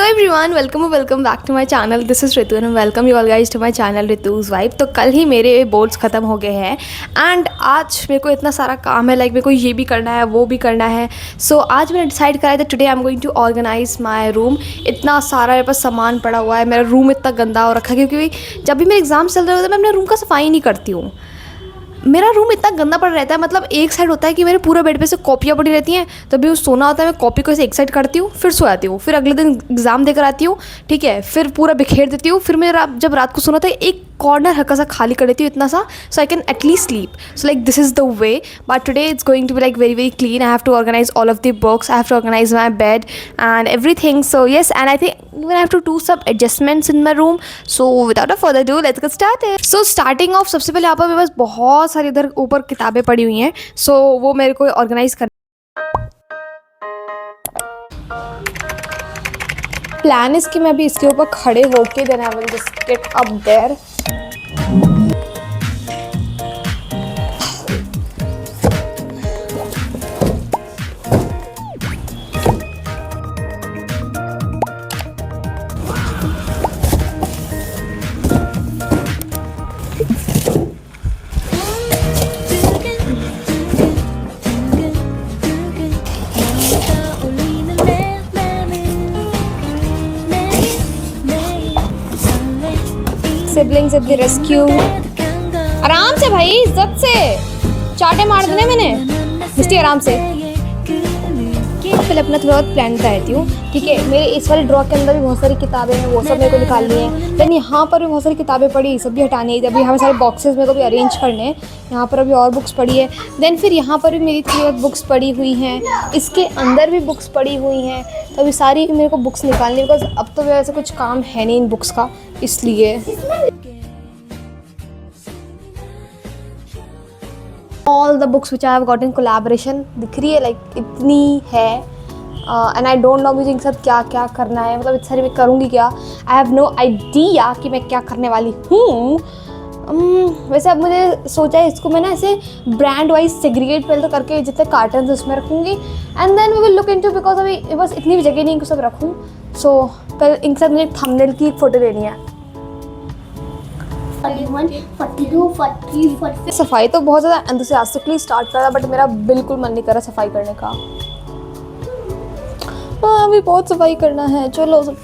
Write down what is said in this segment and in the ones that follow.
Everyone, welcome back to my channel. This is Ritu and welcome you all guys to my channel Ritu's vibe. तो कल ही मेरे boards ख़त्म हो गए हैं एंड आज मेरे को इतना सारा काम है, लाइक मेरे को ये भी करना है वो भी करना है। सो आज मैंने डिसाइड करा था today I am going to organise my room. इतना सारा मेरे पास सामान पड़ा हुआ है, मेरा रूम इतना गंदा हो रखा है क्योंकि जब भी मेरे एग्जाम चल रहे होते हैं मैं अपने रूम का सफाई नहीं करती हूँ। मेरा रूम इतना गंदा पड़ा रहता है, मतलब एक साइड होता है कि मेरे पूरे बेड पे से कॉपियाँ पड़ी रहती हैं, तभी वो सोना होता है मैं कॉपी को ऐसे एक साइड करती हूँ, फिर सो जाती हूँ, फिर अगले दिन एग्जाम देकर आती हूँ, ठीक है, फिर पूरा बिखेर देती हूँ, फिर मैं जब रात को सोना था एक कॉर्नर हल्का सा खाली कर देती हूँ इतना सा, so I can at least sleep. So like this is the way, but today it's going to be like very clean. I have to organise all of the books, I have to organise my bed and everything. So yes, and I think I have to do some adjustments in my room. So without a further ado let's get started. So starting off सबसे पहले यहाँ पर मेरे पास बहुत सारी इधर ऊपर किताबें पड़ी हुई हैं, सो वो मेरे को ऑर्गेनाइज कर। प्लान इज कि मैं अभी इसके ऊपर खड़े होके then I will just get up there. Siblings at the rescue. आराम से भाई, इज्जत से, चाटे मार देने मैंने मिस्टी, आराम से। पहले अपना थोड़ा बहुत प्लान कराती हूँ, ठीक है। मेरे इस वाले ड्रॉ के अंदर भी बहुत सारी किताबें हैं, वो सब मेरे को निकालनी है। देन यहाँ पर भी बहुत सारी किताबें पड़ी, सब भी हटानी है। अभी यहाँ सारे बॉक्सेस मेरे को भी अरेंज करने हैं। यहाँ पर अभी और बुक्स पड़ी है। देन फिर यहाँ पर भी मेरी थोड़ी बहुत बुक्स पड़ी हुई हैं, इसके अंदर भी बुक्स पड़ी हुई हैं। तो अभी सारी मेरे को बुक्स निकालनी है, बिकॉज अब तो वैसे कुछ काम है नहीं इन बुक्स का, इसलिए। All the books which I have got in collaboration दिख रही है, लाइक इतनी है। एंड आई डोंट नो मुझे इनके साथ क्या क्या करना है, मतलब इतनी सारी मैं करूँगी क्या, आई हैव नो आइडिया कि मैं क्या करने वाली हूँ। वैसे अब मुझे सोचा है इसको मैं ना ऐसे ब्रांड वाइज सेग्रीगेट पहले तो करके जितने कार्टन्स उसमें रखूँगी and then we will look into, because अभी बस इतनी भी जगह नहीं इनको सब रखूँ। सो पहले इनके साथ मुझे थंबनेल की एक फ़ोटो लेनी है। 41, 42, 43, 44। सफाई तो बहुत ज़्यादा एंथुसियास्टिकली स्टार्ट करा, बट मेरा बिल्कुल मन नहीं कर रहा सफाई करने का। हाँ, अभी बहुत सफाई करना है, चलो सब।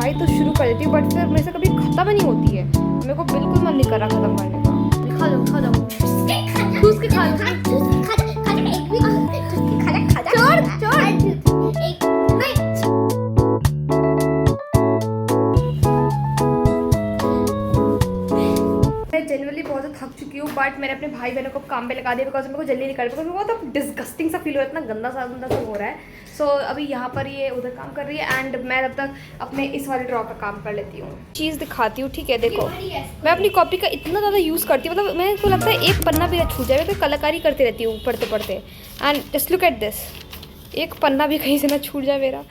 तो शुरू कर देती हूँ, बट फिर मेरे से कभी ख़त्म नहीं होती है। मेरे को बिल्कुल मन नहीं कर रहा ख़त्म करने का। खा जाओ चूस के खा लो। मैं जनरली बहुत थक चुकी हूँ, बट मैंने अपने भाई बहनों को काम पे लगा दिया, बिकॉज मेरे को जल्दी निकल, बिकॉज मेरे को बहुत डिस्गस्टिंग सा फील हो रहा है, इतना गंदा सा हो रहा है। सो अभी यहाँ पर ये उधर काम कर रही है एंड मैं तब तक अपने इस वाले ड्रॉ का काम कर लेती हूँ। चीज़ दिखाती हूँ, ठीक है। देखो मैं अपनी कॉपी का इतना ज़्यादा यूज़ करती हूँ, मतलब मेरे को लगता है एक पन्ना भी छूट जाए, तो कलाकारी करती रहती हूँ पढ़ते पढ़ते। And just look at this, एक पन्ना भी कहीं से ना छूट जाए मेरा।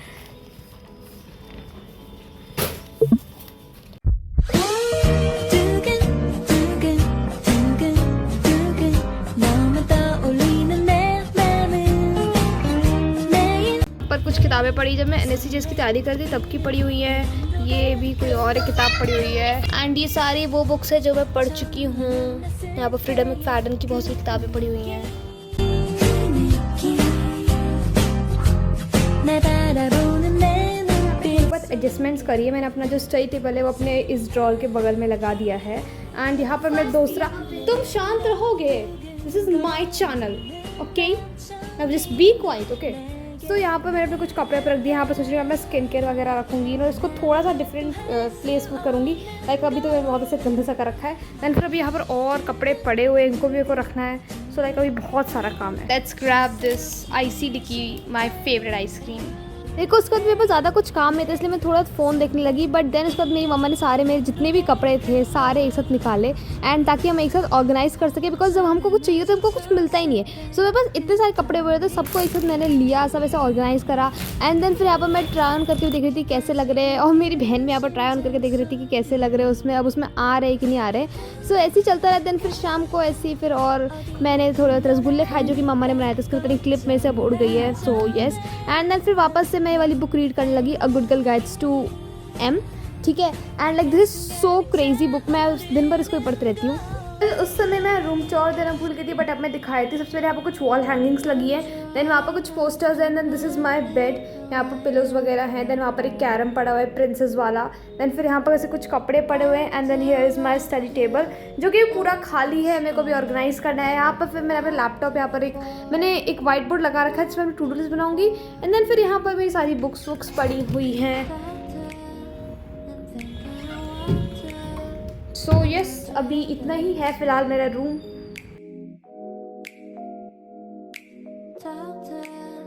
कुछ किताबें पढ़ी जब मैं NSCGS की तैयारी करती तब की पढ़ी हुई है। ये भी कोई और एक किताब पढ़ी हुई है एंड ये सारी वो बुक्स है जो मैं पढ़ चुकी हूँ। यहाँ पर फ्रीडम मैकफाडन की बहुत सी किताबें पढ़ी हुई हैं। बस एडजस्टमेंट्स करिए, मैंने अपना जो स्टडी टेबल है वो अपने इस ड्रॉर के बगल में लगा दिया है एंड यहाँ पर मैं दूसरा, तुम शांत रहोगे, this is my channel, okay, अब जस्ट बी क्वाइट, ओके। तो यहाँ पर मैंने अपने कुछ कपड़े पर रख दिए। यहाँ पर सोच रही हूँ मैं स्किन केयर वगैरह रखूँगी ना, इसको थोड़ा सा डिफरेंट प्लेस में करूँगी। लाइक अभी तो मैं बहुत ऐसे गंदे सा कर रखा है। दैन फिर अभी यहाँ पर और कपड़े पड़े हुए हैं, इनको भी मेरे को रखना है। सो लाइक अभी बहुत सारा काम है। Let's grab this icy dicky, my favourite ice cream. देखो उसके बाद मेरे पास ज़्यादा कुछ काम नहीं था, इसलिए मैं थोड़ा फ़ोन देखने लगी। बट देन उसके बाद मेरी मम्मा ने सारे मेरे जितने भी कपड़े थे सारे एक साथ निकाले, एंड ताकि हम एक साथ ऑर्गेनाइज़ कर सके, बिकॉज जब हमको कुछ चाहिए तो हमको कुछ मिलता ही नहीं है। सो मेरे पास इतने सारे कपड़े हुए थे, सबको एक साथ मैंने लिया, सब ऐसे ऑर्गेनाइज़ करा। एंड देन फिर यहाँ पर मैं ट्राई ऑन करके देख रही थी कैसे लग रहे हैं, और मेरी बहन भी यहाँ पर ट्राई ऑन करके देख रही थी कि कैसे लग रहे हैं उसमें, अब उसमें आ रहे कि नहीं आ रहे। सो ऐसे ही चलता रहा। देन फिर शाम को ऐसे ही फिर और मैंने थोड़े रसगुल्ले खाए जो कि मम्मा ने बनाए थे, उसकी पता क्लिप में से अब उड़ गई है। सो येस, एंड देन फिर वापस से मैं ये वाली बुक रीड करने लगी, a good girl guides to em, ठीक है। And like this is so crazy book, मैं दिन भर इसको ही पढ़ती रहती हूँ। उस समय मैं रूम टूर देना भूल गई थी, बट अब मैं दिखाई थी। सबसे पहले यहाँ पर कुछ वॉल हैंगिंग्स लगी है, देन वहाँ पर कुछ पोस्टर्स हैं, then this is my bed, यहाँ पर पिलोज वगैरह हैं, देन वहाँ पर एक कैरम पड़ा हुआ है प्रिंसेस वाला, देन फिर यहाँ पर ऐसे कुछ कपड़े पड़े हुए हैं, and then here is my study table जो कि पूरा खाली है, मेरे को भी ऑर्गेनाइज करना है। यहाँ पर फिर मेरा लैपटॉप, यहाँ पर मैंने एक वाइट बोर्ड लगा रखा है जिसमें मैं टू डू लिस्ट बनाऊंगी, एंड देन फिर यहाँ पर मेरी सारी बुक्स पड़ी हुई हैं। सो यस, अभी इतना ही है फ़िलहाल मेरा रूम।